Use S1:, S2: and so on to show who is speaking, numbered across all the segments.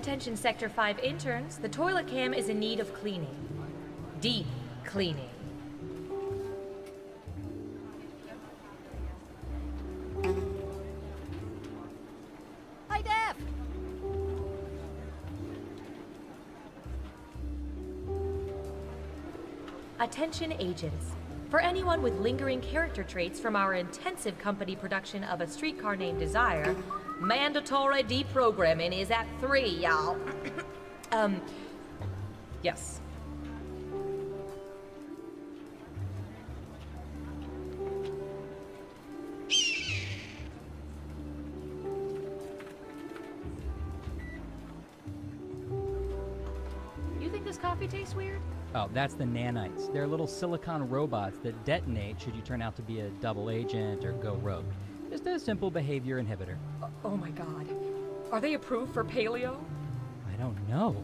S1: Attention Sector 5 interns, the toilet cam is in need of cleaning. Deep cleaning.
S2: Hi, Def!
S1: Attention agents. For anyone with lingering character traits from our intensive company production of A Streetcar Named Desire, mandatory deprogramming is at 3, y'all. Yes. You think this coffee tastes weird?
S3: Oh, that's the nanites. They're little silicon robots that detonate should you turn out to be a double agent or go rogue. Just a simple behavior inhibitor.
S1: Oh my god. Are they approved for paleo?
S3: I don't know.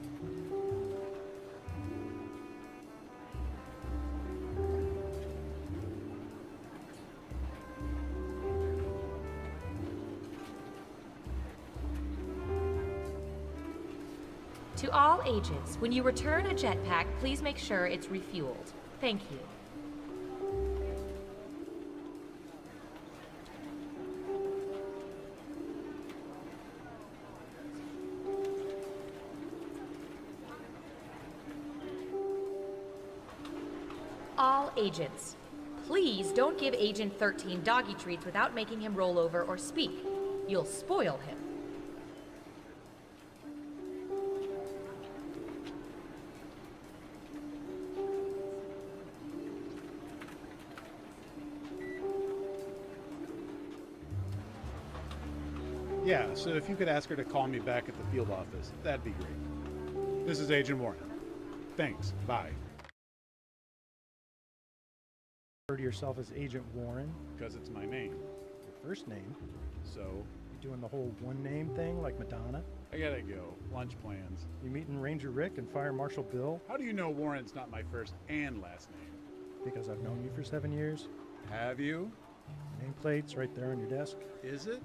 S1: To all agents, when you return a jetpack, please make sure it's refueled. Thank you. All agents, please don't give Agent 13 doggy treats without making him roll over or speak. You'll spoil him.
S4: Yeah, so if you could ask her to call me back at the field office, that'd be great. This is Agent Warren. Thanks. Bye.
S5: Refer to yourself as Agent Warren?
S4: Because it's my name.
S5: Your first name?
S4: So,
S5: You doing the whole one name thing like Madonna?
S4: I gotta go. Lunch plans.
S5: You meeting Ranger Rick and Fire Marshal Bill?
S4: How do you know Warren's not my first and last name?
S5: Because I've known you for 7 years.
S4: Have you?
S5: Nameplate's right there on your desk.
S4: Is it?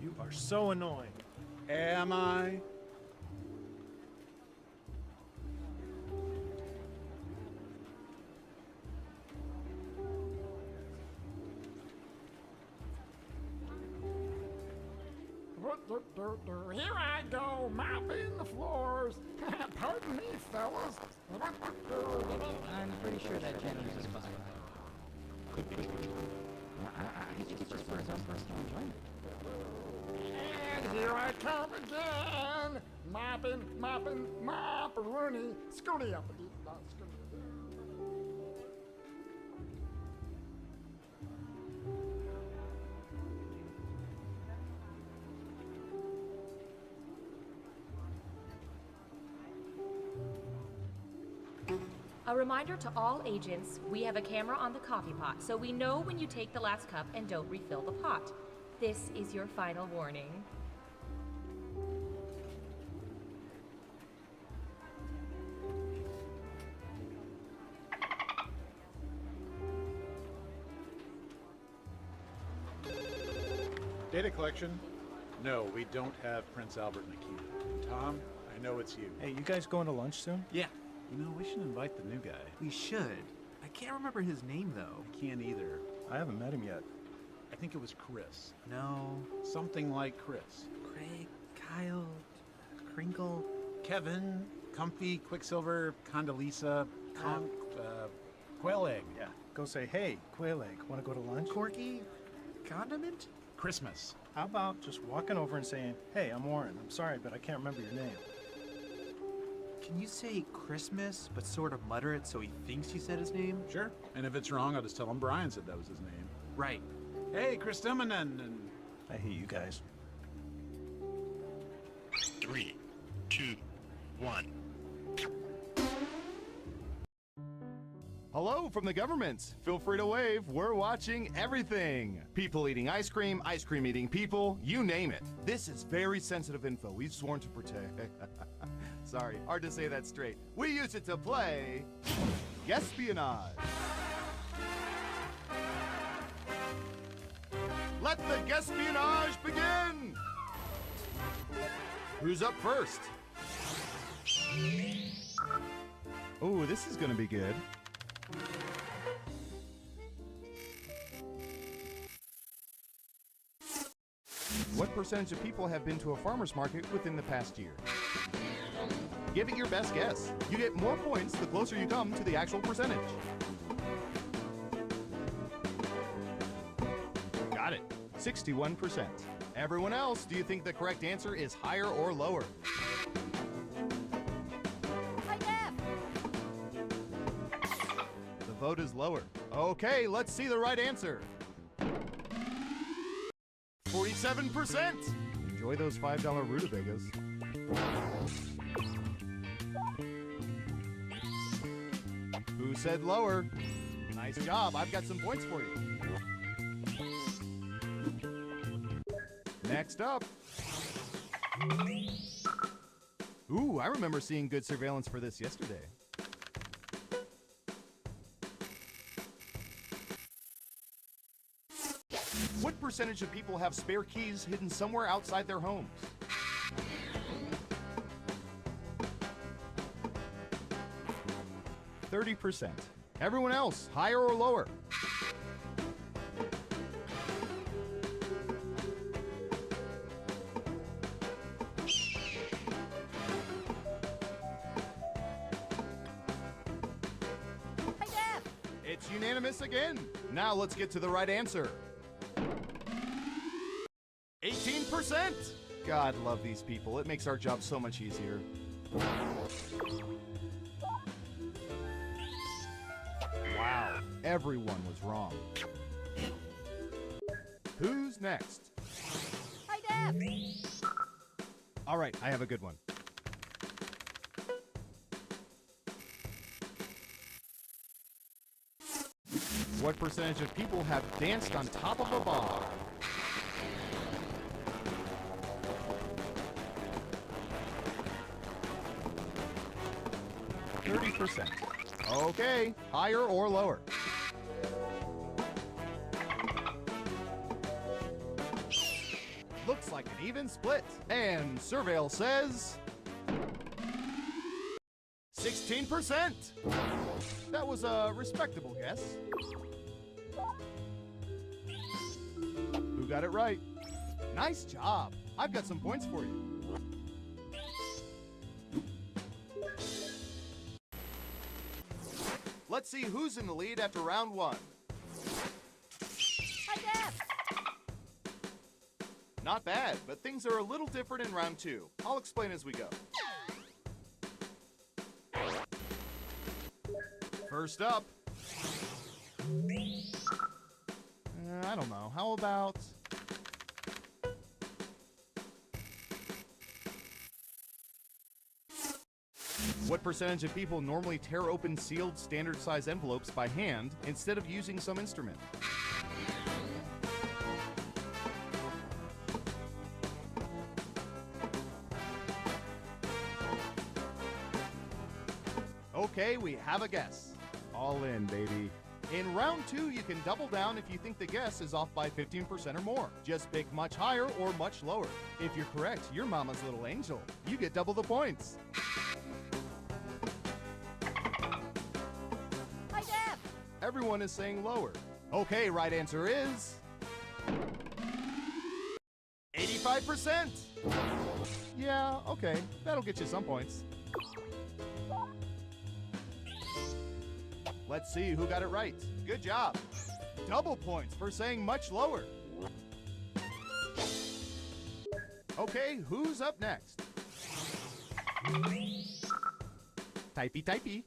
S5: You are so annoying.
S4: Am I?
S6: Here I go, mopping the floors. Pardon me, fellas.
S3: I'm pretty sure that Jenny is a spy.
S6: And here I come again. Mopping, mop-a-rooney. Scooty up a deep, scooty.
S1: A reminder to all agents, we have a camera on the coffee pot, so we know when you take the last cup and don't refill the pot. This is your final warning.
S4: Data collection? No, we don't have Prince Albert and Akita. Tom, I know it's you.
S5: Hey, you guys going to lunch soon?
S7: Yeah,
S4: You know, we should invite the new guy.
S7: we should. I can't remember his name, though.
S4: I can't either.
S5: I haven't met him yet.
S4: I think it was Chris.
S7: No.
S4: Something like Chris.
S7: Craig, Kyle, Crinkle.
S4: Kevin, Comfy, Quicksilver, Condoleezza, Quail Egg.
S5: Yeah. Go say, hey, Quail Egg, want to go to lunch?
S7: Corky? Condiment?
S4: Christmas.
S5: How about just walking over and saying, hey, I'm Warren. I'm sorry, but I can't remember your name.
S7: Can you say Christmas, but sort of mutter it so he thinks you said his name?
S4: Sure. And if it's wrong, I'll just tell him Brian said that was his name.
S7: Right.
S4: Hey, Chris Timonen, and
S5: I hate you guys.
S8: 3, 2, 1.
S9: Hello from the government. Feel free to wave. We're watching everything. People eating ice cream eating people, you name it. This is very sensitive info. We've sworn to protect. Sorry, hard to say that straight. We use it to play Guesspionage. Let the Guesspionage begin! Who's up first? Oh, this is gonna be good. What percentage of people have been to a farmer's market within the past year? Give it your best guess. You get more points the closer you come to the actual percentage. Got it. 61%. Everyone else, do you think the correct answer is higher or lower?
S2: Hi, Def.
S9: The vote is lower. Okay, let's see the right answer. 47%. Enjoy those $5 rutabagas. Who said lower? Nice job. I've got some points for you. Next up. Ooh, I remember seeing good surveillance for this yesterday. What percentage of people have spare keys hidden somewhere outside their homes? %. Everyone else, higher or lower?
S2: Hi, Def.
S9: It's unanimous again. Now let's get to the right answer. 18%! God love these people. It makes our job so much easier. Wow, everyone was wrong. Who's next?
S2: Hi, Def.
S9: All right, I have a good one. What percentage of people have danced on top of a bar? %. Okay, higher or lower? Looks like an even split. And Surveil says 16%. That was a respectable guess. Who got it right? Nice job. I've got some points for you. Let's see who's in the lead after round one.
S2: Hi, Def.
S9: Not bad, but things are a little different in round two. I'll explain as we go. First up. I don't know. How about... What percentage of people normally tear open sealed standard size envelopes by hand instead of using some instrument? Okay, we have a guess. All in, baby. In round two, you can double down if you think the guess is off by 15% or more. Just pick much higher or much lower. If you're correct, you're mama's little angel. You get double the points.
S2: Hi, Def.
S9: Everyone is saying lower. Okay, right answer is 85%. Yeah, okay, that'll get you some points. Let's see who got it right. Good job. Double points for saying much lower. Okay, who's up next? Typey, typey.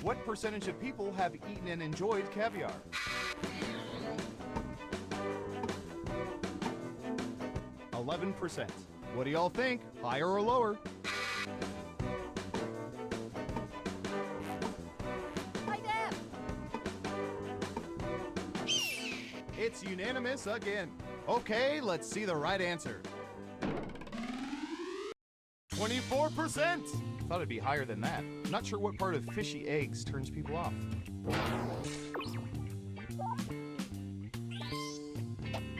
S9: What percentage of people have eaten and enjoyed caviar? %. What do y'all think? Higher or lower?
S2: Hi, Def.
S9: It's unanimous again. Okay, let's see the right answer. 24%! Thought it'd be higher than that. Not sure what part of fishy eggs turns people off.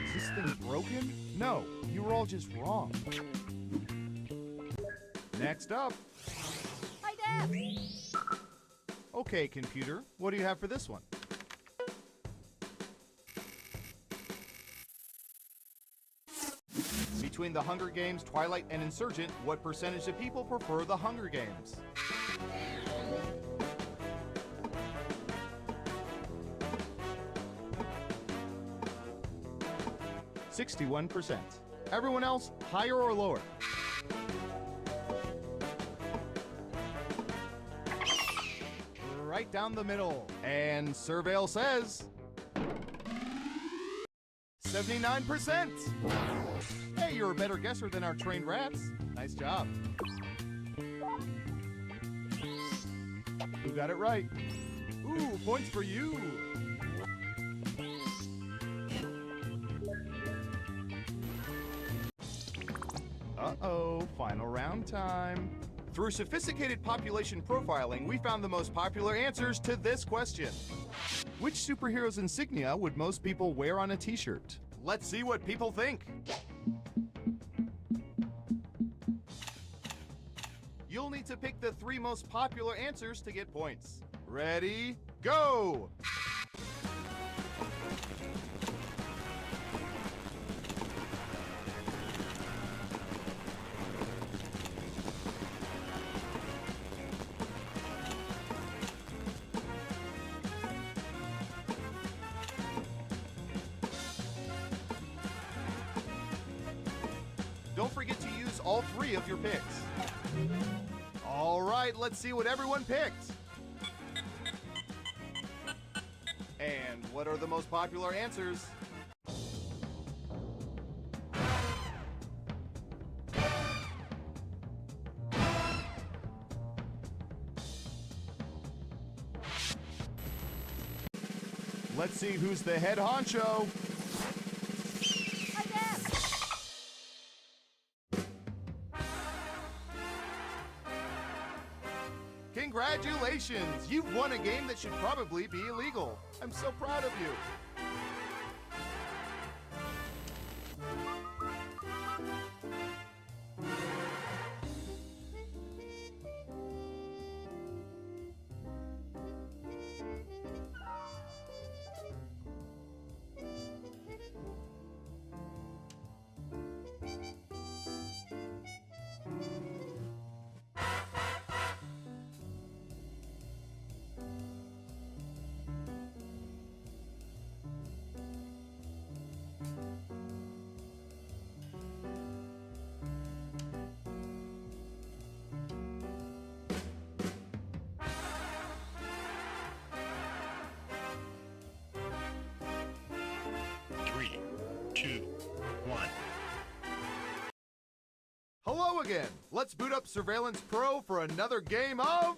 S9: Is this this thing broken? No, you were all just wrong. Next up.
S2: Hi, Def.
S9: Okay, computer, what do you have for this one? Between The Hunger Games, Twilight, and Insurgent, what percentage of people prefer The Hunger Games? %61%. Everyone else, higher or lower? Right down the middle. And Surveil says 79%. Hey, you're a better guesser than our trained rats. Nice job. Who got it right? Ooh, points for you. Uh-oh, final round time. Through sophisticated population profiling, we found the most popular answers to this question. Which superhero's insignia would most people wear on a t-shirt? Let's see what people think. You'll need to pick the 3 most popular answers to get points. Ready, go! Don't forget to use all 3 of your picks. All right, let's see what everyone picked. And what are the most popular answers? Let's see who's the head honcho.
S2: Hi, Def.
S9: Congratulations! You've won a game that should probably be illegal. I'm so proud of you.
S8: Three, two, one.
S9: Hello again. Let's boot up Surveillance Pro for another game of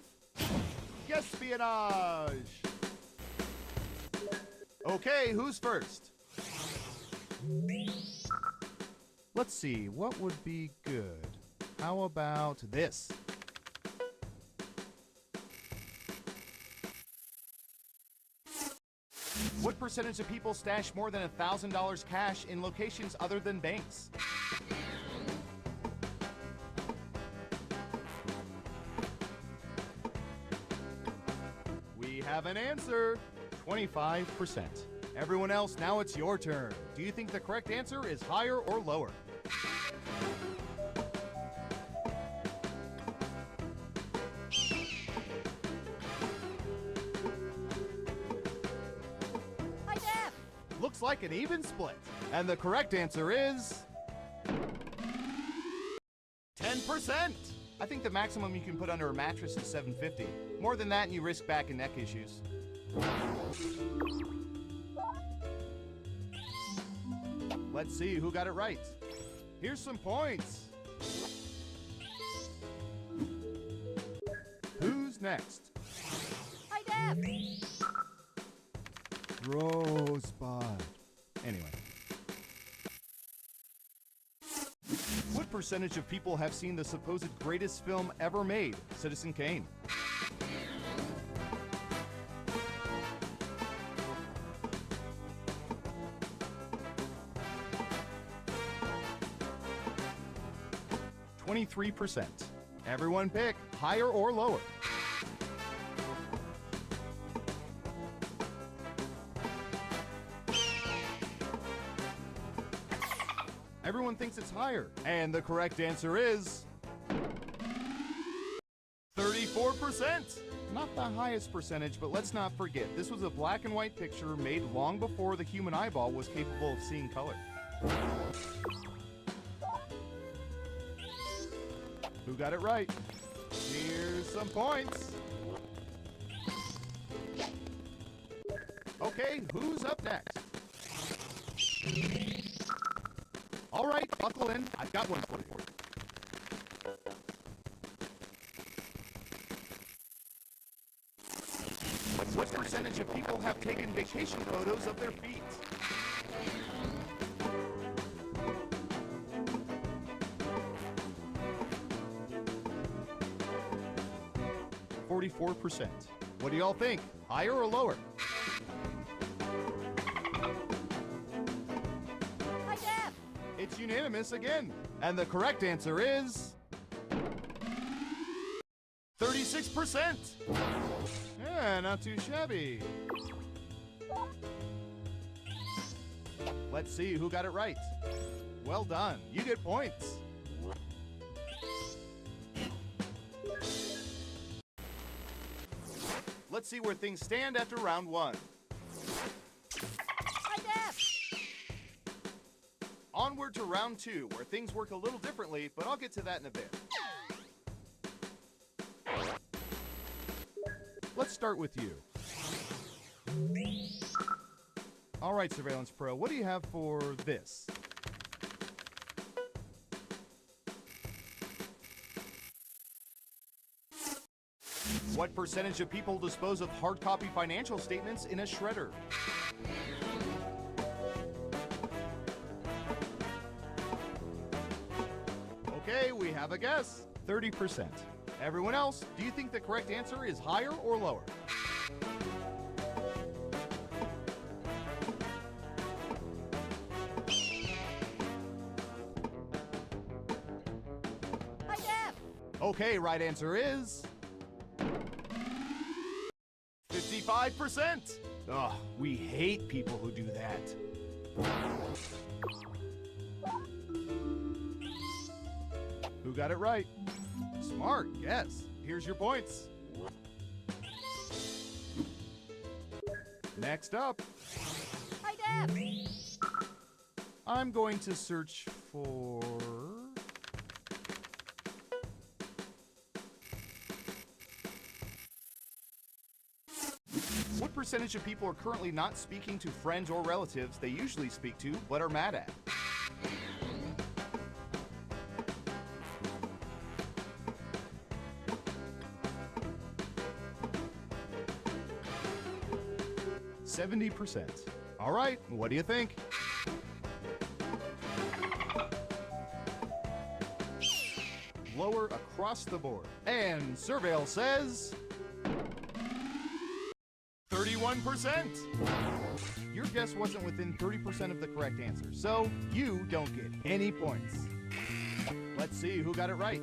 S9: Guesspionage. Okay, who's first? Let's see, what would be good? How about this? What percentage of people stash more than $1,000 cash in locations other than banks? We have an answer. 25%. Everyone else, now it's your turn. Do you think the correct answer is higher or lower?
S2: Hi, Def.
S9: Looks like an even split. And the correct answer is 10%. I think the maximum you can put under a mattress is $750. More than that and you risk back and neck issues. Let's see who got it right. Here's some points. Who's next?
S2: Hi, Def.
S9: Rosebud. Anyway. What percentage of people have seen the supposed greatest film ever made, Citizen Kane? 23%. Everyone pick higher or lower. Everyone thinks it's higher, and the correct answer is 34%. Not the highest percentage, but let's not forget, this was a black and white picture made long before the human eyeball was capable of seeing color. Who got it right? Here's some points. Okay, who's up next? All right, buckle in. I've got one for you. What percentage of people have taken vacation photos of their feet? %. What do y'all think? Higher or lower?
S2: Hi, Deb.
S9: It's unanimous again. And the correct answer is 36%. Yeah, not too shabby. Let's see who got it right. Well done. You get points. Let's see where things stand after round one.
S2: Hi, Deb.
S9: Onward to round two, where things work a little differently, but I'll get to that in a bit. Let's start with you. All right, Surveillance Pro, what do you have for this? What percentage of people dispose of hard copy financial statements in a shredder? Okay, we have a guess. 30%. Everyone else, do you think the correct answer is higher or lower?
S2: Hi, Deb.
S9: Okay, right answer is 55%. Ugh, we hate people who do that. Who got it right? Smart, yes. Here's your points. Next up,
S2: Hi, Deb.
S9: I'm going to search for... What percentage of people are currently not speaking to friends or relatives they usually speak to but are mad at? %. All right, what do you think? Lower across the board. And Surveil says 31%. Your guess wasn't within 30% of the correct answer, so you don't get any points. Let's see who got it right.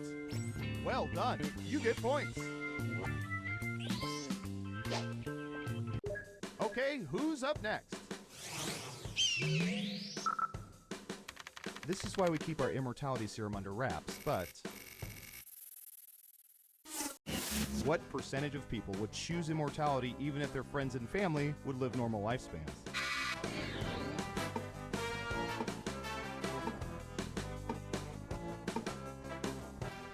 S9: Well done. You get points. Okay, who's up next? This is why we keep our immortality serum under wraps, but... What percentage of people would choose immortality even if their friends and family would live normal lifespans?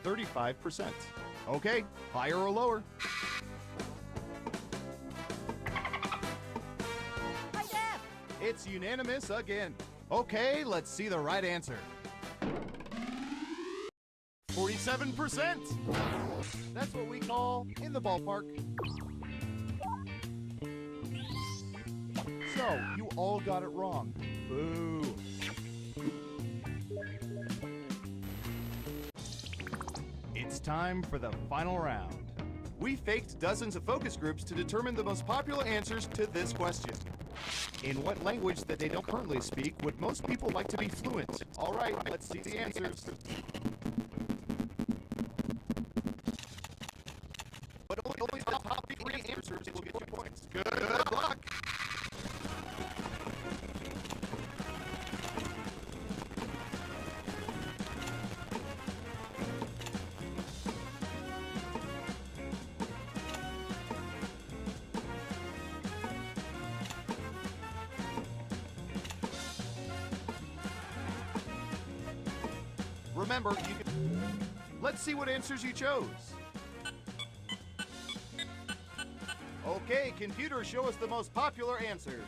S9: %. Okay, higher or lower?
S2: Hi, Deb.
S9: It's unanimous again. Okay, let's see the right answer. 47%. That's what we call in the ballpark. So, you all got it wrong. Boo. It's time for the final round. We faked dozens of focus groups to determine the most popular answers to this question. In what language that they don't currently speak would most people like to be fluent? All right, let's see the answers. Remember, you can... Let's see what answers you chose. Okay, computer, show us the most popular answers.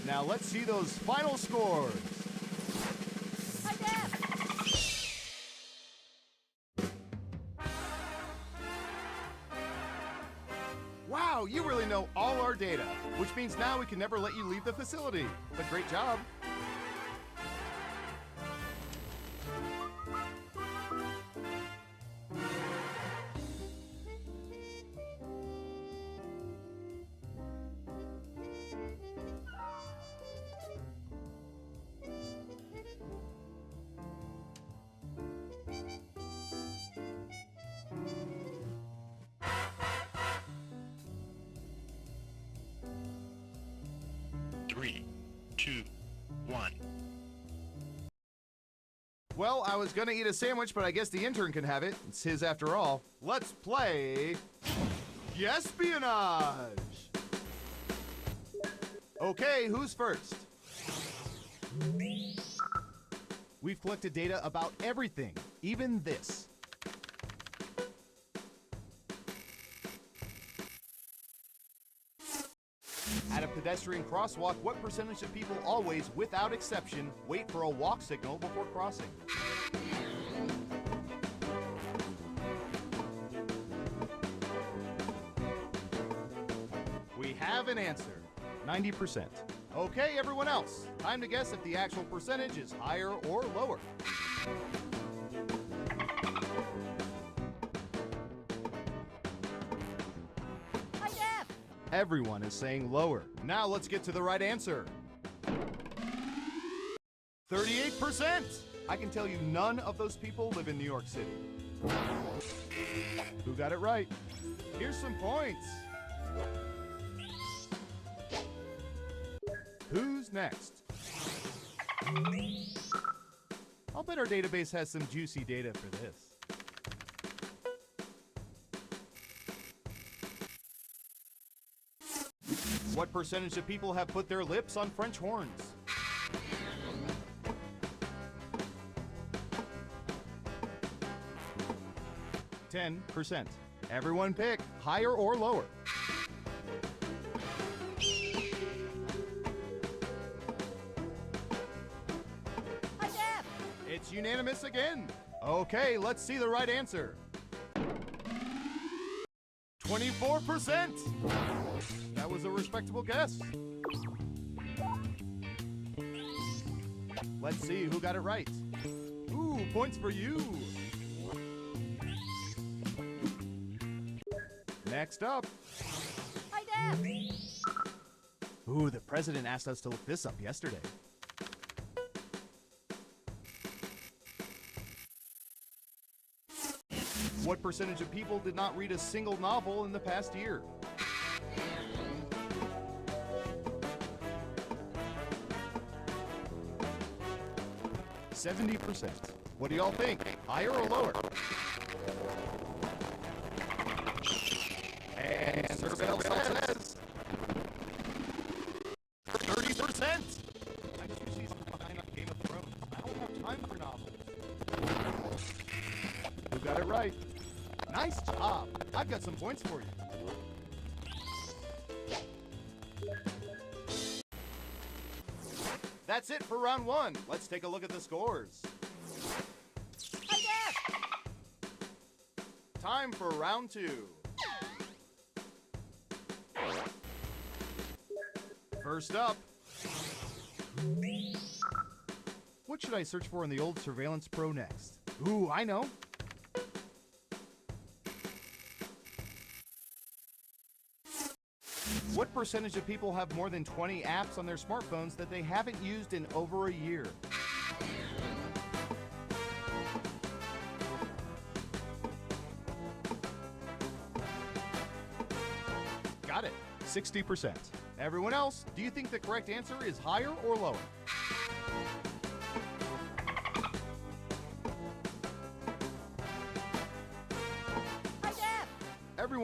S9: Now let's see those final scores.
S2: Hi, Deb.
S9: Wow, you really know all our data, which means now we can never let you leave the facility. But great job.
S8: Three, two, one.
S9: Well, I was gonna eat a sandwich, but I guess the intern can have it. It's his after all. Let's play Guesspionage! Okay, who's first? We've collected data about everything, even this. At a pedestrian crosswalk, what percentage of people always, without exception, wait for a walk signal before crossing? We have an answer. 90%. Okay, everyone else. Time to guess if the actual percentage is higher or lower.
S2: Hi, Deb.
S9: Everyone is saying lower. Now let's get to the right answer. 38%! I can tell you none of those people live in New York City. Who got it right? Here's some points. Who's next? I'll bet our database has some juicy data for this. What percentage of people have put their lips on French horns? %. Everyone pick higher or lower.
S2: Hi, Deb.
S9: It's unanimous again. Okay, let's see the right answer. 24%. That was a respectable guess. Let's see who got it right. Ooh, points for you. Next up.
S2: Hi, Deb.
S9: Ooh, the president asked us to look this up yesterday. What percentage of people did not read a single novel in the past year? %. What do y'all think? Higher or lower? And Surveil says 30%. I'm 2 seasons behind on Game of Thrones. I don't have time for novels. Who got it right? Nice job. I've got some points for you. That's it for round 1. Let's take a look at the scores.
S2: Hi, Deb.
S9: Time for round 2. First up. What should I search for in the old Surveillance Pro next? Ooh, I know. What percentage of people have more than 20 apps on their smartphones that they haven't used in over a year? Got it. 60%. Everyone else, do you think the correct answer is higher or lower?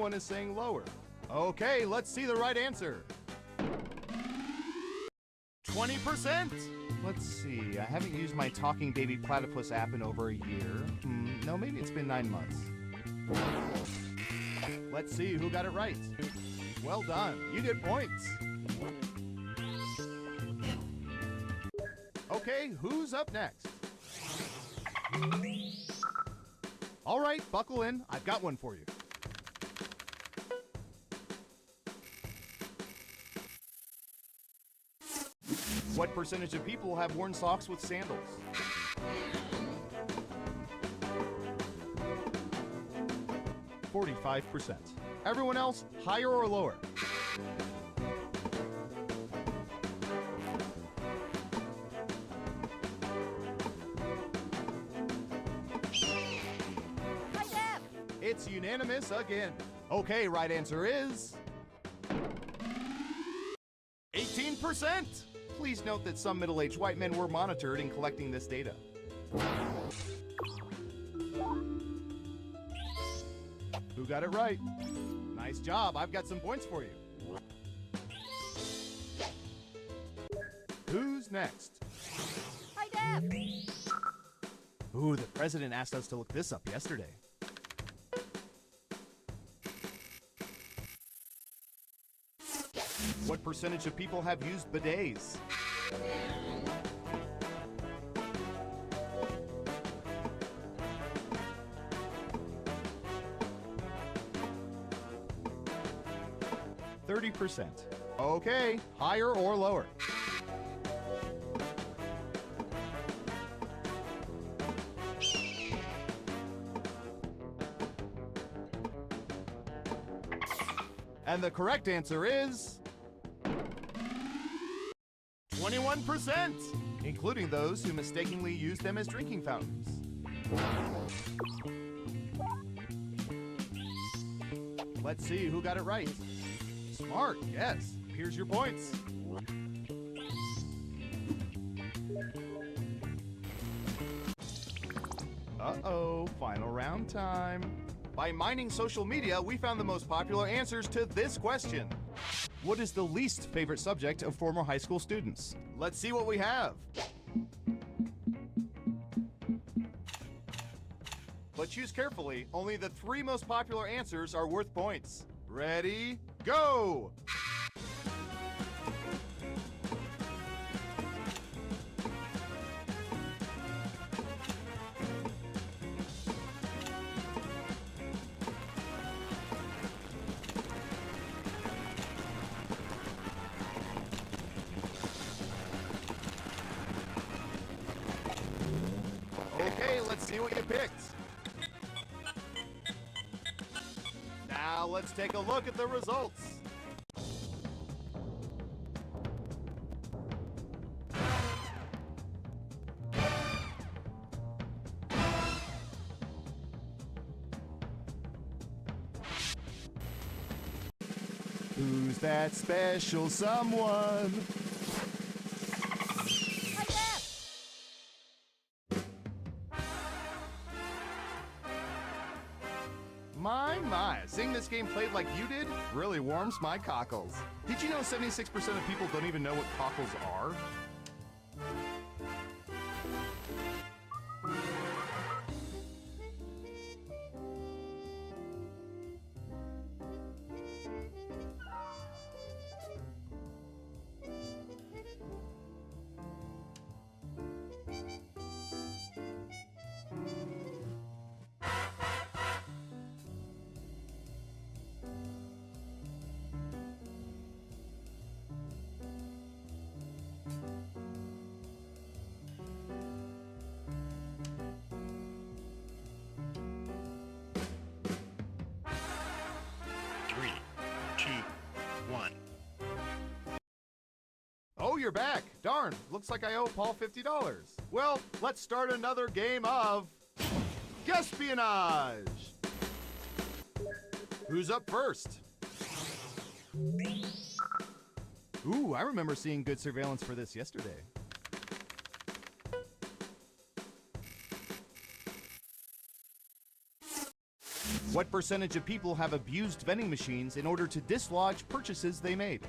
S9: everyone is saying lower. Okay, let's see the right answer. 20%? Let's see, I haven't used my Talking Baby Platypus app in over a year. No, maybe it's been 9 months. Let's see who got it right. Well done, you get points. Okay, who's up next? All right, buckle in, I've got one for you. What percentage of people have worn socks with sandals? %. Everyone else, higher or lower?
S2: High def!
S9: It's unanimous again. Okay, right answer is 18%. Please note that some middle-aged white men were monitored in collecting this data. Who got it right? Nice job, I've got some points for you. Who's next?
S2: High def!
S9: Ooh, the president asked us to look this up yesterday. What percentage of people have used bidets? %. Okay, higher or lower? And the correct answer is 21%, including those who mistakenly used them as drinking fountains. Let's see who got it right. Smart, yes. Here's your points. Uh-oh, final round time. By mining social media, we found the most popular answers to this question. What is the least favorite subject of former high school students? Let's see what we have. But choose carefully. Only the 3 most popular answers are worth points. Ready, go! Okay, let's see what you picked. Now let's take a look at the results. Who's that special someone?
S2: High def!
S9: My, seeing this game played like you did really warms my cockles. Did you know 76% of people don't even know what cockles are? Oh, you're back. Darn, looks like I owe Paul $50. Well, let's start another game of Guesspionage. Who's up first? Ooh, I remember seeing good surveillance for this yesterday. What percentage of people have abused vending machines in order to dislodge purchases they made?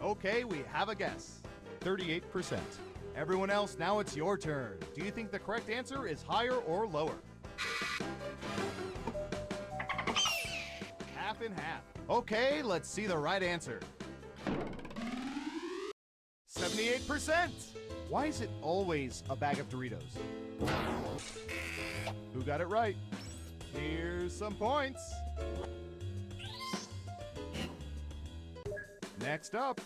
S9: Okay, we have a guess. 38%. Everyone else, now it's your turn. Do you think the correct answer is higher or lower? Half and half. Okay, let's see the right answer. 78%. Why is it always a bag of Doritos? Who got it right? Here's some points. Next up,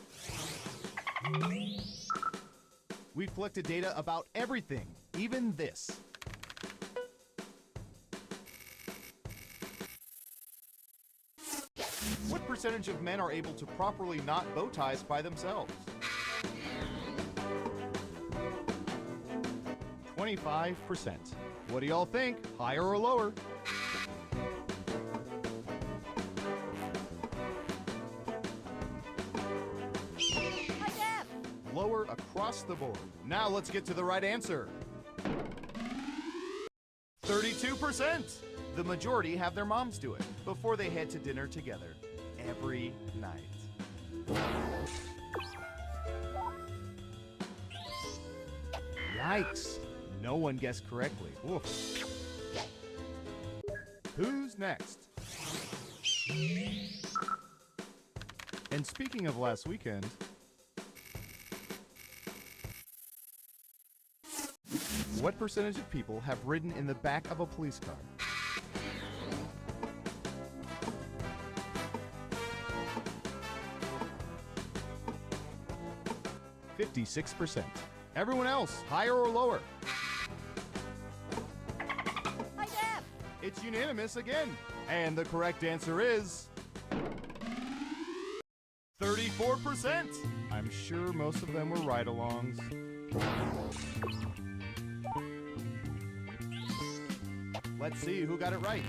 S9: we've collected data about everything, even this. What percentage of men are able to properly knot bow ties by themselves? 25%. What do y'all think? Higher or lower?
S2: Hi, Def.
S9: Lower across the board. Now let's get to the right answer. 32%. The majority have their moms do it before they head to dinner together every night. Yikes. No one guessed correctly. Oof. Who's next? And speaking of last weekend, what percentage of people have ridden in the back of a police car? %. Everyone else, higher or lower?
S2: Hi, Def.
S9: It's unanimous again. And the correct answer is 34%. I'm sure most of them were ride-alongs. Let's see who got it right.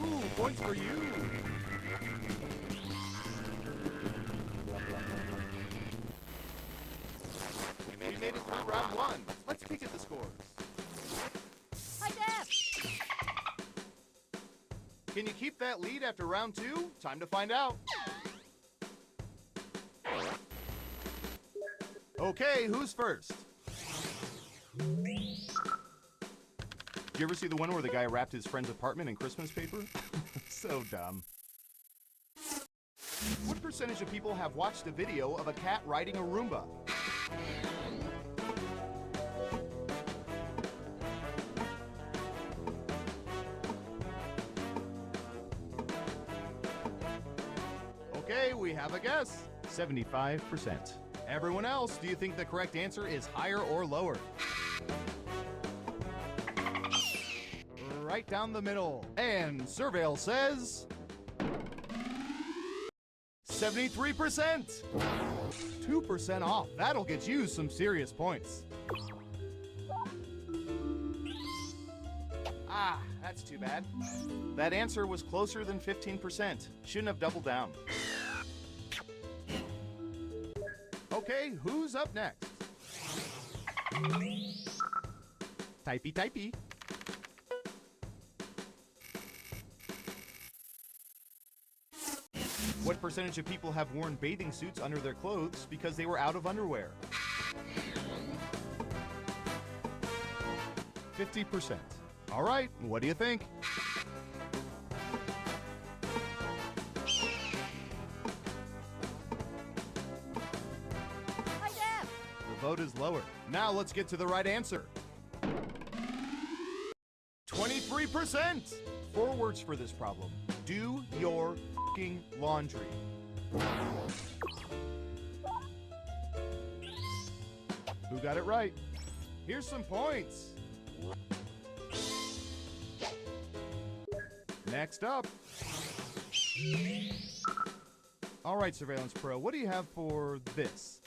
S9: Ooh, points for you. We made it through round one. Let's peek at the scores.
S2: Hi, Def.
S9: Can you keep that lead after round two? Time to find out. Okay, who's first? Did you ever see the one where the guy wrapped his friend's apartment in Christmas paper? So dumb. What percentage of people have watched a video of a cat riding a Roomba? Okay, we have a guess. 75%. Everyone else, do you think the correct answer is higher or lower? Right down the middle. And Surveil says 73%. 2% off. That'll get you some serious points. Ah, that's too bad. That answer was closer than 15%. Shouldn't have doubled down. Okay, who's up next? Typey, typey. What percentage of people have worn bathing suits under their clothes because they were out of underwear? 50%. All right, what do you think?
S2: Hi, Def.
S9: The vote is lower. Now let's get to the right answer. 23%. 4 words for this problem. Do your f***ing laundry. Who got it right? Here's some points. Next up. All right, Surveillance Pro, what do you have for this?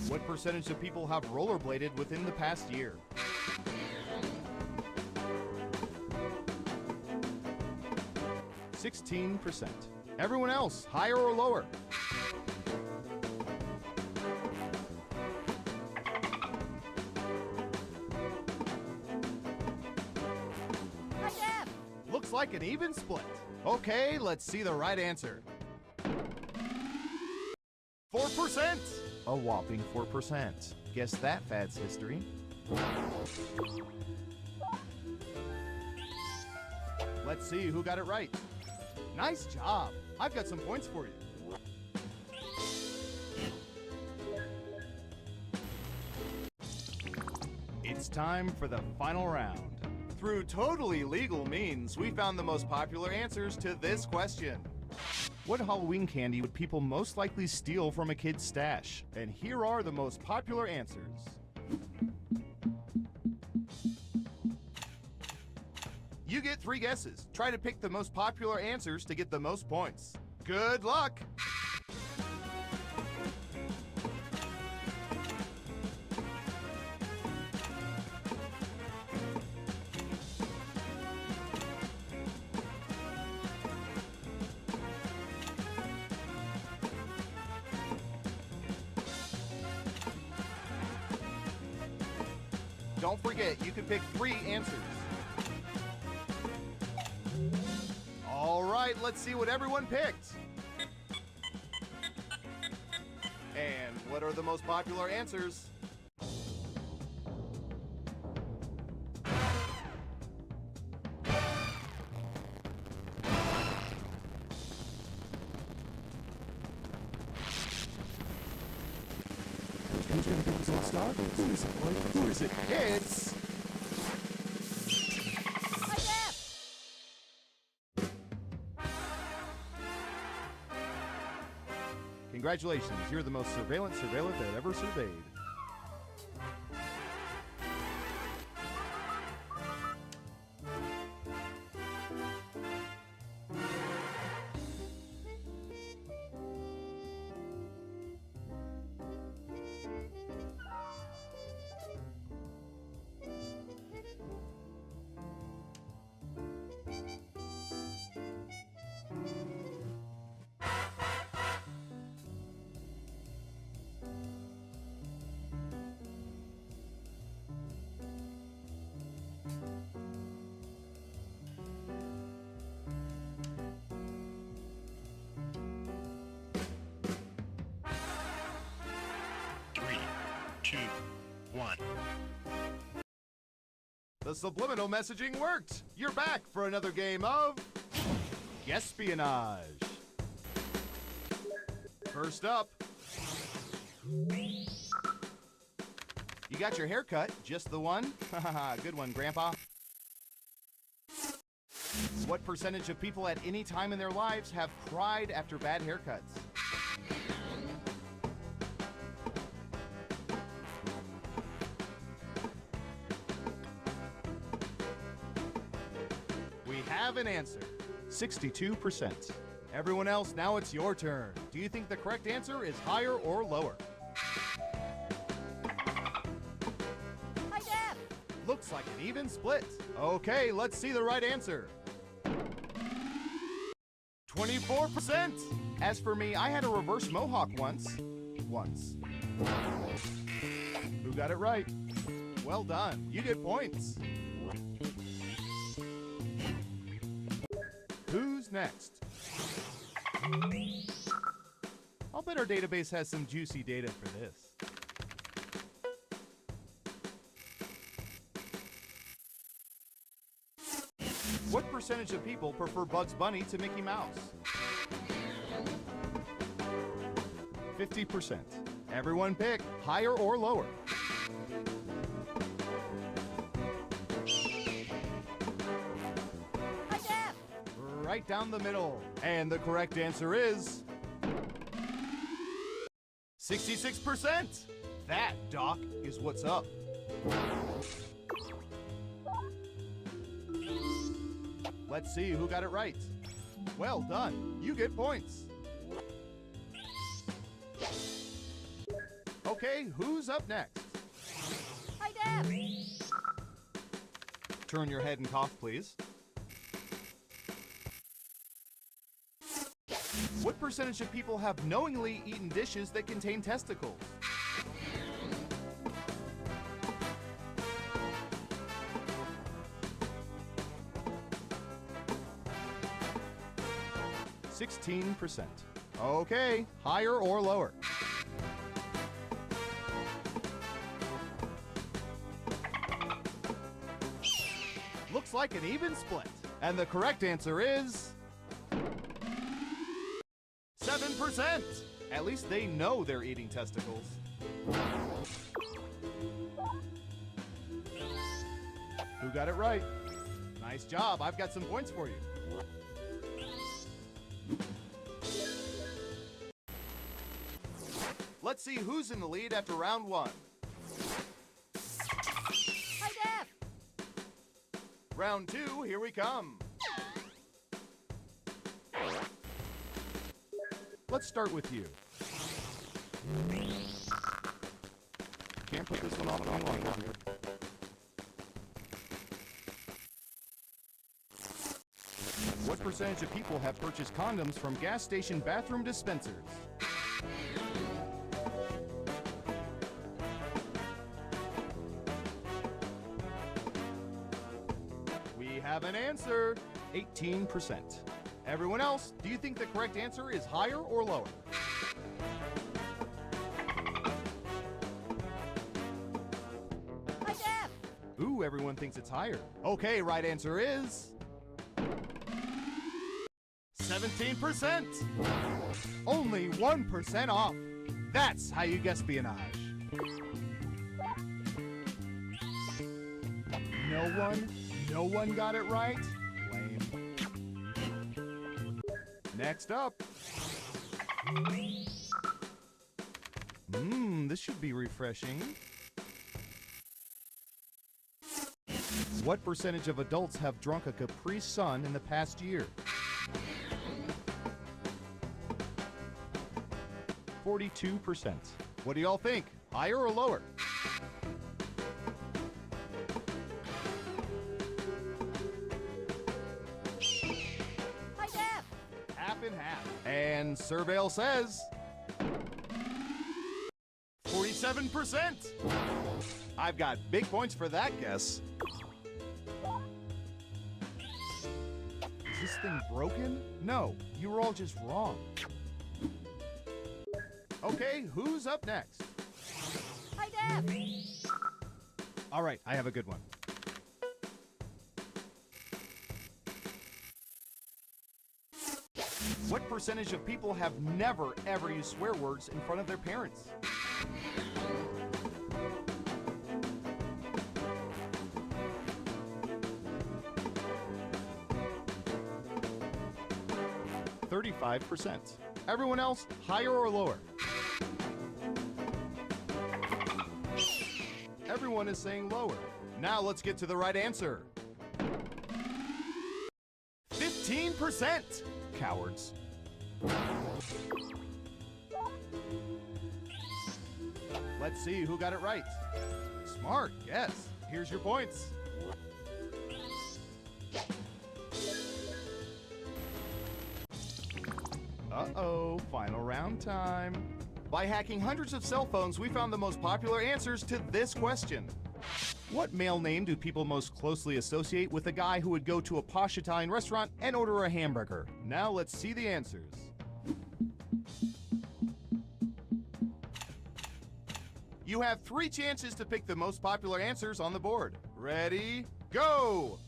S9: What percentage of people have rollerbladed within the past year? 16%. Everyone else, higher or lower?
S2: Hi, Def.
S9: Looks like an even split. Okay, let's see the right answer. 4%! A whopping 4%. Guess that fad's history. Let's see who got it right. Nice job. I've got some points for you. It's time for the final round. Through totally legal means, we found the most popular answers to this question. What Halloween candy would people most likely steal from a kid's stash? And here are the most popular answers. You get 3 guesses. Try to pick the most popular answers to get the most points. Good luck! Don't forget, you can pick 3 answers. All right, let's see what everyone picked. And what are the most popular answers?
S6: Who's gonna give us all start? Who is it? Who is it?
S9: It's...
S2: Hi, Def.
S9: Congratulations, you're the most surveillant that ever surveyed.
S8: Three, two, one.
S9: The subliminal messaging worked. You're back for another game of Guesspionage. First up, you got your haircut, just the one? Good one, Grandpa. What percentage of people at any time in their lives have cried after bad haircuts? We have an answer, 62%. Everyone else, now it's your turn. Do you think the correct answer is higher or lower?
S2: Hi, Def.
S9: Looks like an even split. Okay, let's see the right answer. 24%. As for me, I had a reverse mohawk once. Who got it right? Well done. You get points. Who's next? I'll bet our database has some juicy data for this. What percentage of people prefer Bugs Bunny to Mickey Mouse? 50%. Everyone pick higher or lower.
S2: Hi, Def.
S9: Right down the middle. And the correct answer is 66%. That, Doc, is what's up. Let's see who got it right. Well done. You get points. Okay, who's up next?
S2: Hi, Def.
S9: Turn your head and cough, please. What percentage of people have knowingly eaten dishes that contain testicles? %16. Okay, higher or lower? Looks like an even split. And the correct answer is 7%. At least they know they're eating testicles. Who got it right? Nice job. I've got some points for you. Let's see who's in the lead after round 1.
S2: Hi, Def.
S9: Round 2, here we come. Let's start with you. Can't put this one on any longer. What percentage of people have purchased condoms from gas station bathroom dispensers? We have an answer, 18%. Everyone else, do you think the correct answer is higher or lower?
S2: Hi, Def.
S9: Ooh, everyone thinks it's higher. Okay, right answer is 17%. Only 1% off. That's how you guesspionage. No one got it right? Lame. Next up. This should be refreshing. What percentage of adults have drunk a Capri Sun in the past year? 42%. What do y'all think? Higher or lower?
S2: Hi, Def.
S9: Half and half. And Surveil says 47%. I've got big points for that guess. Is this thing broken? No, you were all just wrong. Okay, who's up next?
S2: Hi, Def.
S9: All right, I have a good one. What percentage of people have never, ever used swear words in front of their parents? %35%. Everyone else, higher or lower? Everyone is saying lower. Now let's get to the right answer. 15%. Cowards. Let's see who got it right. Smart, yes. Here's your points. Uh-oh, final round time. By hacking hundreds of cell phones, we found the most popular answers to this question. What male name do people most closely associate with a guy who would go to a posh Italian restaurant and order a hamburger? Now let's see the answers. You have 3 chances to pick the most popular answers on the board. Ready, go!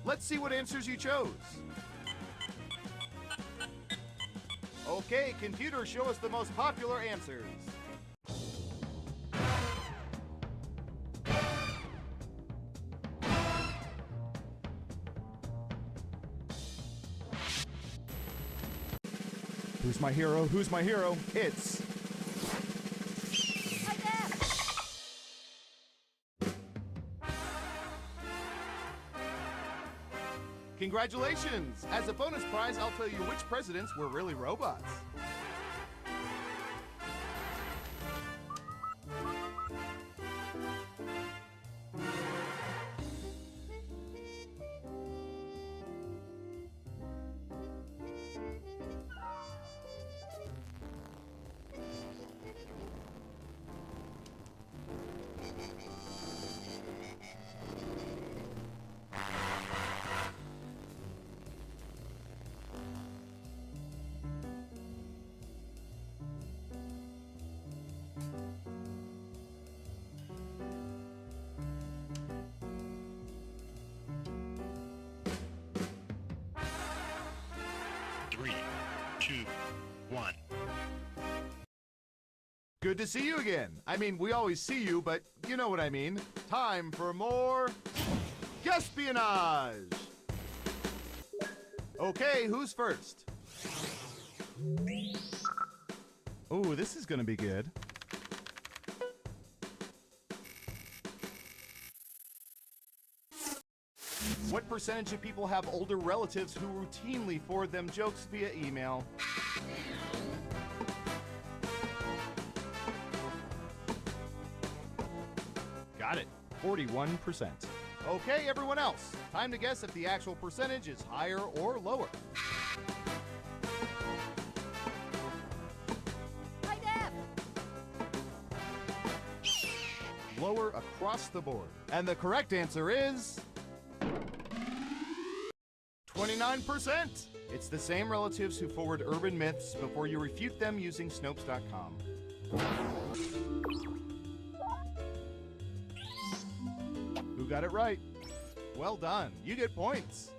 S9: Let's see what answers you chose. Okay, computer, show us the most popular answers. Who's my hero? Who's my hero? It's...
S2: Hi, Def.
S9: Congratulations! As a bonus prize, I'll tell you which presidents were really robots.
S8: Three, two, one.
S9: Good to see you again. I mean, we always see you, but you know what I mean. Time for more Guesspionage! Okay, who's first? Ooh, this is gonna be good. What percentage of people have older relatives who routinely forward them jokes via email? Got it. 41%. Okay, everyone else. Time to guess if the actual percentage is higher or lower.
S2: High def.
S9: Lower across the board. And the correct answer is 29%. It's the same relatives who forward urban myths before you refute them using Snopes.com. Who got it right? Well done. You get points.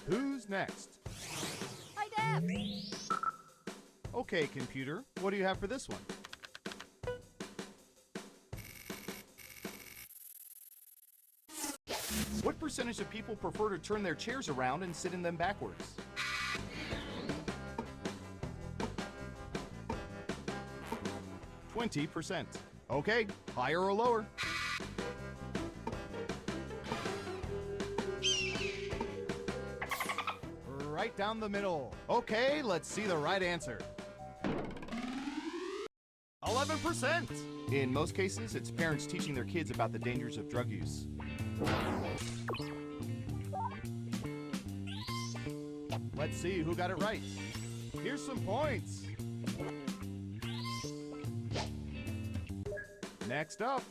S9: Who's next?
S2: High def.
S9: Okay, computer. What do you have for this one? What percentage of people prefer to turn their chairs around and sit in them backwards? %. Okay, higher or lower? Right down the middle. Okay, let's see the right answer. 11%. In most cases, it's parents teaching their kids about the dangers of drug use. Let's see who got it right. Here's some points. Next up.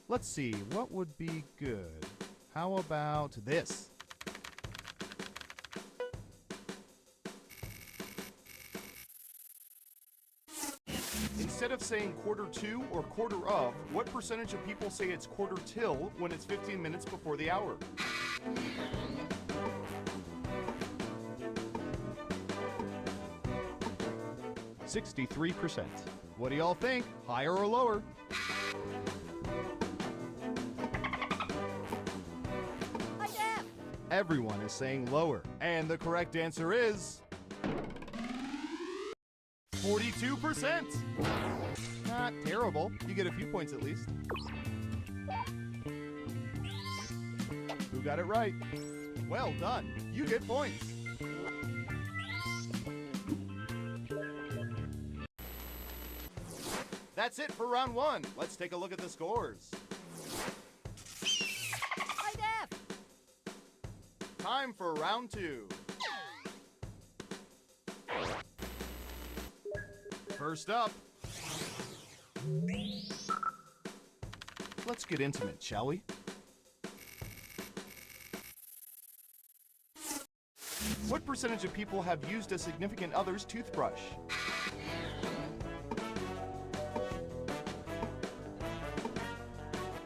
S9: Let's see, what would be good? How about this? Instead of saying quarter to or quarter of, what percentage of people say it's quarter till when it's 15 minutes before the hour? %. What do y'all think? Higher or lower?
S2: High def.
S9: Everyone is saying lower. And the correct answer is 42%. Not terrible. You get a few points at least. Who got it right? Well done. You get points. That's it for round one. Let's take a look at the scores.
S2: High def.
S9: Time for round two. First up. Let's get intimate, shall we? What percentage of people have used a significant other's toothbrush?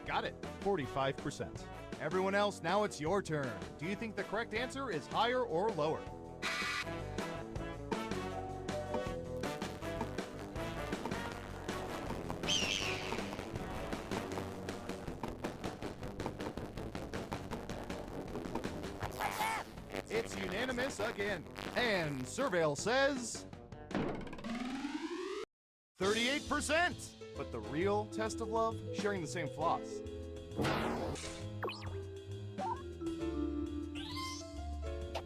S9: Got it. 45%. Everyone else, now it's your turn. Do you think the correct answer is higher or lower? It's unanimous again. And Surveil says 38%. But the real test of love? Sharing the same floss.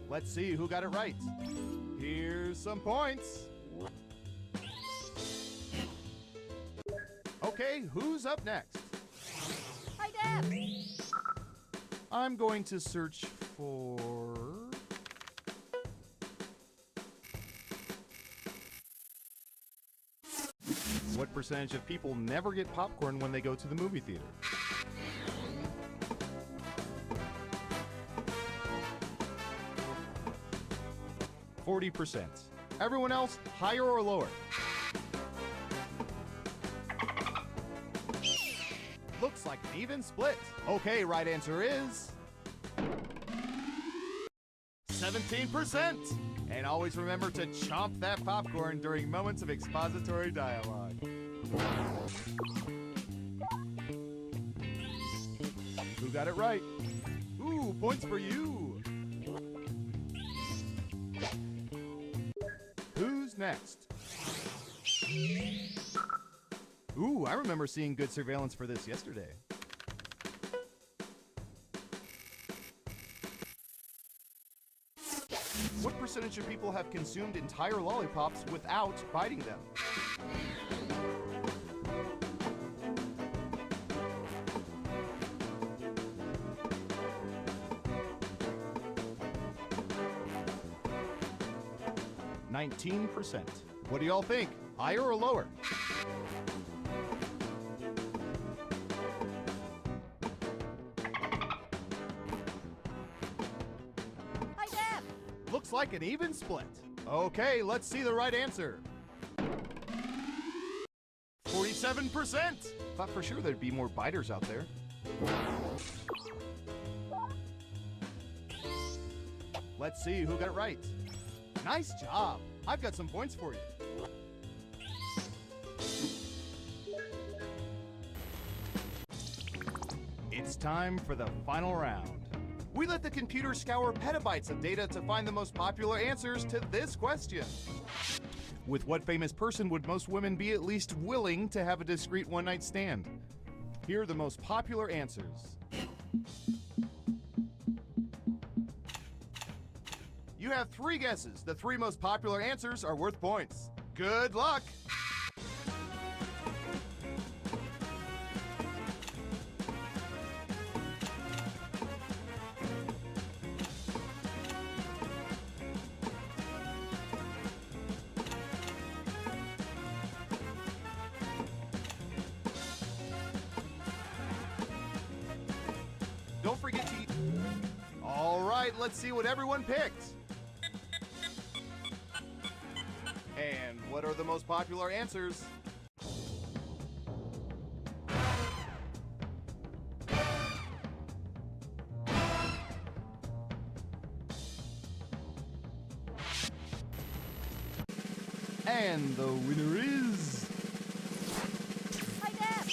S9: Let's see who got it right. Here's some points. Okay, who's up next?
S2: Hi, Def.
S9: I'm going to search for... What percentage of people never get popcorn when they go to the movie theater? %. Everyone else, higher or lower? Looks like an even split. Okay, right answer is 17%. And always remember to chomp that popcorn during moments of expository dialogue. Who got it right? Ooh, points for you. Who's next? Ooh, I remember seeing good surveillance for this yesterday. What percentage of people have consumed entire lollipops without biting them? %. What do y'all think? Higher or lower?
S2: Hi, Def.
S9: Looks like an even split. Okay, let's see the right answer. 47%. Thought for sure there'd be more biters out there. Let's see who got it right. Nice job. I've got some points for you. It's time for the final round. We let the computer scour petabytes of data to find the most popular answers to this question. With what famous person would most women be at least willing to have a discreet one-night stand? Here are the most popular answers. You have 3 guesses. The 3 most popular answers are worth points. Good luck! Don't forget to eat. All right, let's see what everyone picked. And what are the most popular answers? And the winner is...
S2: Hi, Def.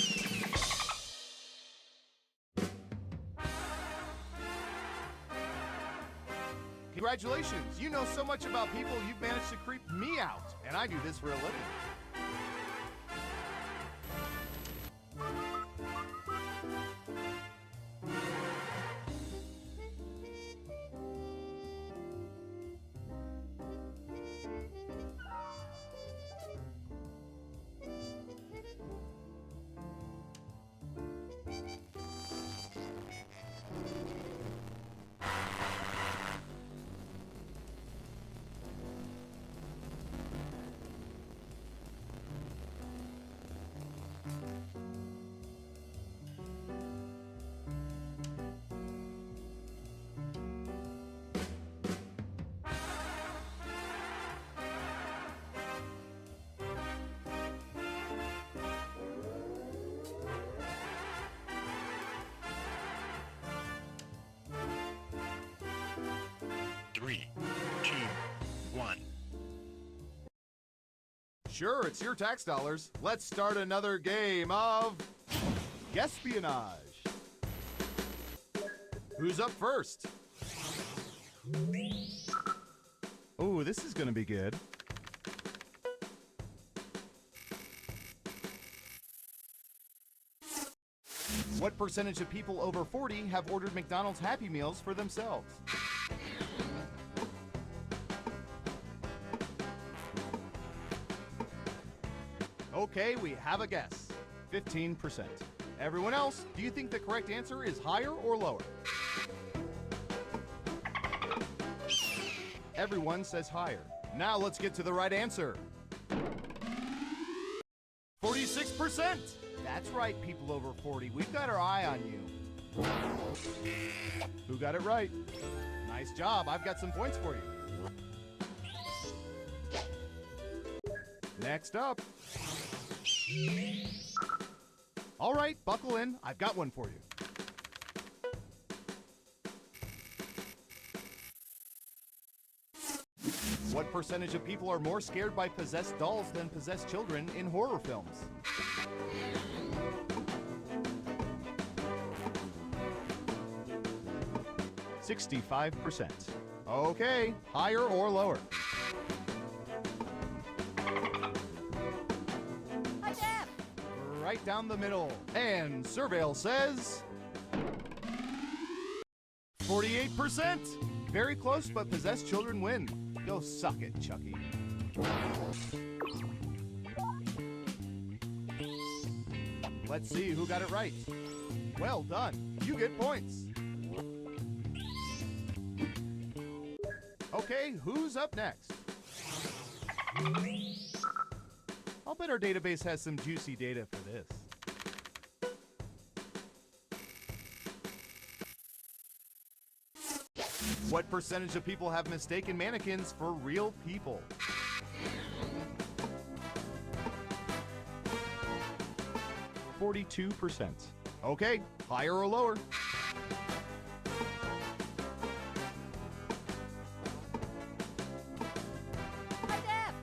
S9: Congratulations! You know so much about people, you've managed to creep me out. And I do this for a living.
S8: Three, two, one.
S9: Sure, it's your tax dollars. Let's start another game of Guesspionage. Who's up first? Oh, this is gonna be good. What percentage of people over 40 have ordered McDonald's Happy Meals for themselves? Okay, we have a guess. 15%. Everyone else, do you think the correct answer is higher or lower? Everyone says higher. Now let's get to the right answer. 46%! That's right, people over 40. We've got our eye on you. Who got it right? Nice job. I've got some points for you. Next up. All right, buckle in. I've got one for you. What percentage of people are more scared by possessed dolls than possessed children in horror films? %65%. Okay, higher or lower?
S2: Hi, Deb.
S9: Right down the middle. And Surveil says 48%. Very close, but possessed children win. Go suck it, Chucky. Let's see who got it right. Well done. You get points. Okay, who's up next? I'll bet our database has some juicy data for this. What percentage of people have mistaken mannequins for real people? %42%. Okay, higher or lower?
S2: Hi, Deb.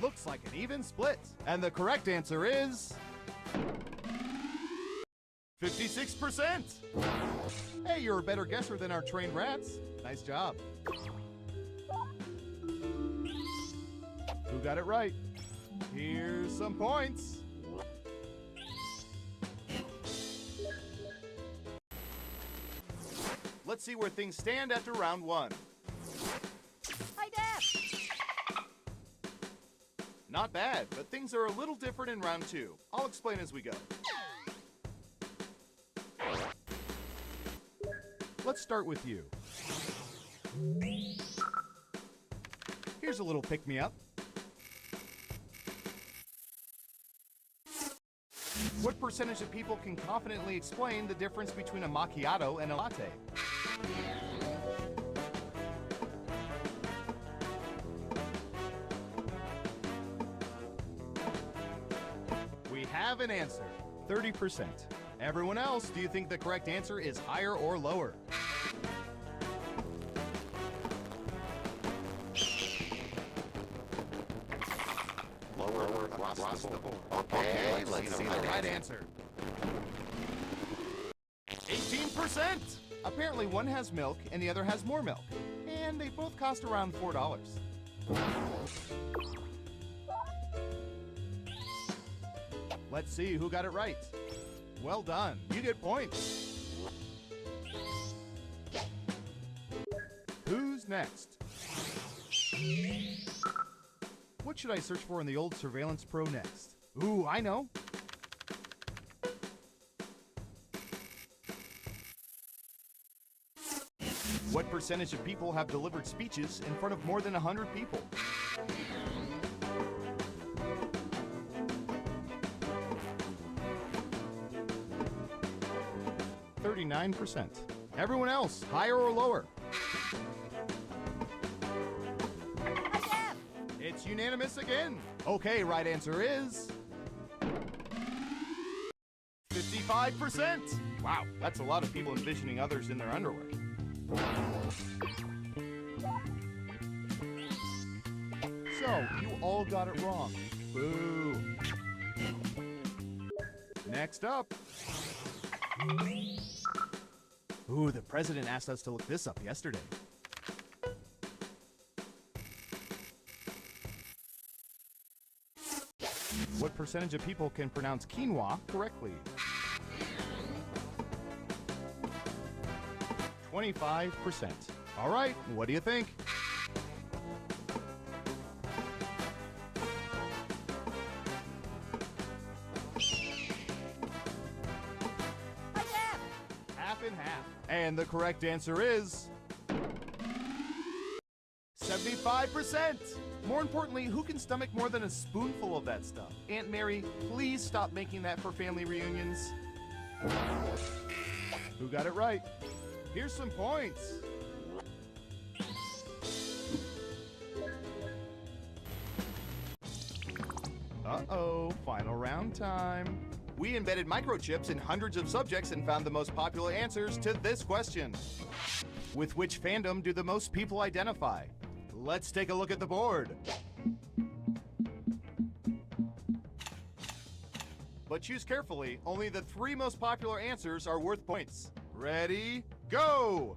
S9: Looks like an even split. And the correct answer is 56%. Hey, you're a better guesser than our trained rats. Nice job. Who got it right? Here's some points. Let's see where things stand after round one.
S2: Hi, Deb.
S9: Not bad, but things are a little different in round two. I'll explain as we go. Let's start with you. Here's a little pick-me-up. What percentage of people can confidently explain the difference between a macchiato and a latte? We have an answer. 30%. Everyone else, do you think the correct answer is higher or lower?
S6: Lower across the board.
S9: Okay, let's see the right answer. 18%! Apparently one has milk and the other has more milk. And they both cost around $4. Let's see who got it right. Well done. You get points. Who's next? What should I search for in the old Surveillance Pro next? Ooh, I know. What percentage of people have delivered speeches in front of more than 100 people? %39%. Everyone else, higher or lower?
S2: Hi, Deb.
S9: It's unanimous again. Okay, right answer is 55%. Wow, that's a lot of people envisioning others in their underwear. So, you all got it wrong. Boo. Next up. Ooh, the president asked us to look this up yesterday. What percentage of people can pronounce quinoa correctly? 25%. All right, what do you think?
S2: Hi, Def.
S9: Half and half. And the correct answer is 75%. More importantly, who can stomach more than a spoonful of that stuff? Aunt Mary, please stop making that for family reunions. Who got it right? Here's some points. Uh-oh, final round time. We embedded microchips in hundreds of subjects and found the most popular answers to this question. With which fandom do the most people identify? Let's take a look at the board. But choose carefully. Only the 3 most popular answers are worth points. Ready, go!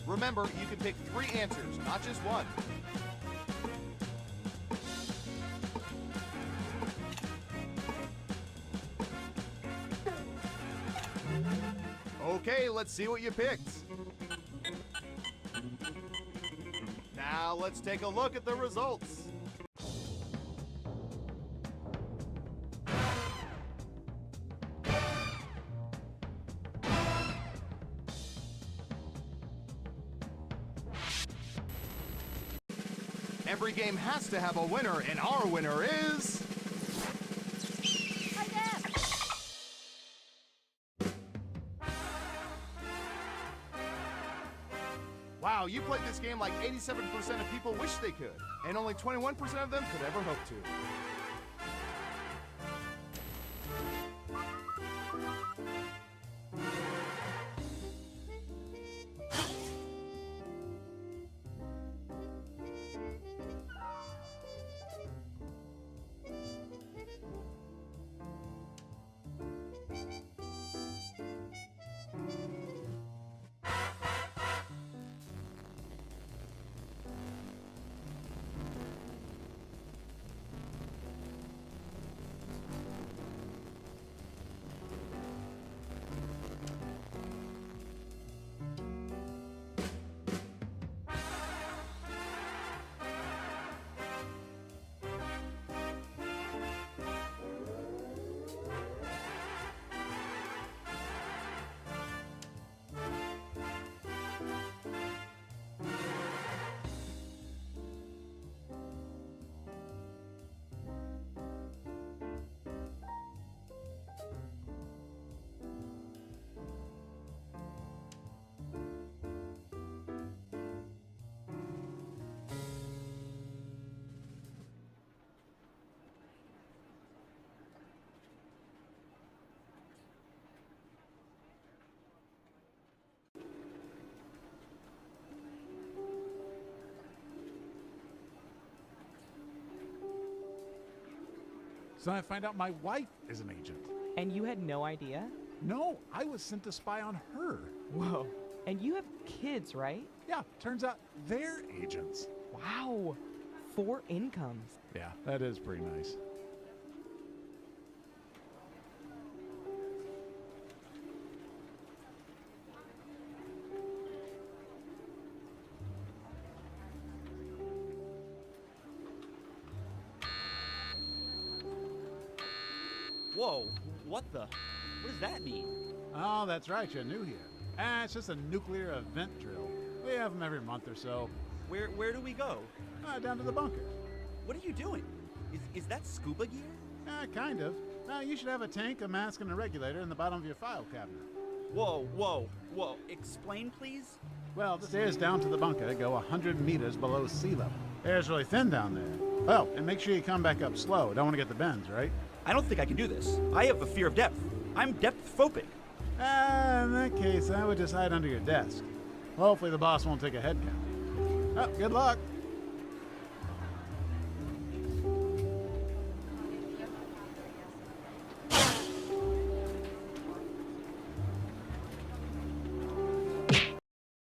S9: Remember, you can pick 3 answers, not just one. Okay, let's see what you picked. Now let's take a look at the results. Every game has to have a winner, and our winner is...
S2: Hi, Def.
S9: Wow, you played this game like 87% of people wish they could, and only 21% of them could ever hope to.
S4: So I find out my wife is an agent.
S10: And you had no idea?
S4: No, I was sent to spy on her.
S10: Whoa. And you have kids, right?
S4: Yeah, turns out they're agents.
S10: Wow. 4 incomes.
S4: Yeah, that is pretty nice.
S11: Whoa, what the? What does that mean?
S4: Oh, that's right, you're new here. It's just a nuclear event drill. We have them every month or so.
S11: Where do we go?
S4: Down to the bunker.
S11: What are you doing? Is that scuba gear?
S4: Kind of. You should have a tank, a mask, and a regulator in the bottom of your file cabinet.
S11: Whoa. Explain, please?
S4: Well, the stairs down to the bunker go 100 meters below sea level. Air's really thin down there. Oh, and make sure you come back up slow. Don't want to get the bends, right?
S11: I don't think I can do this. I have a fear of depth. I'm depth phobic.
S4: In that case, I would just hide under your desk. Hopefully the boss won't take a head count. Oh, good luck.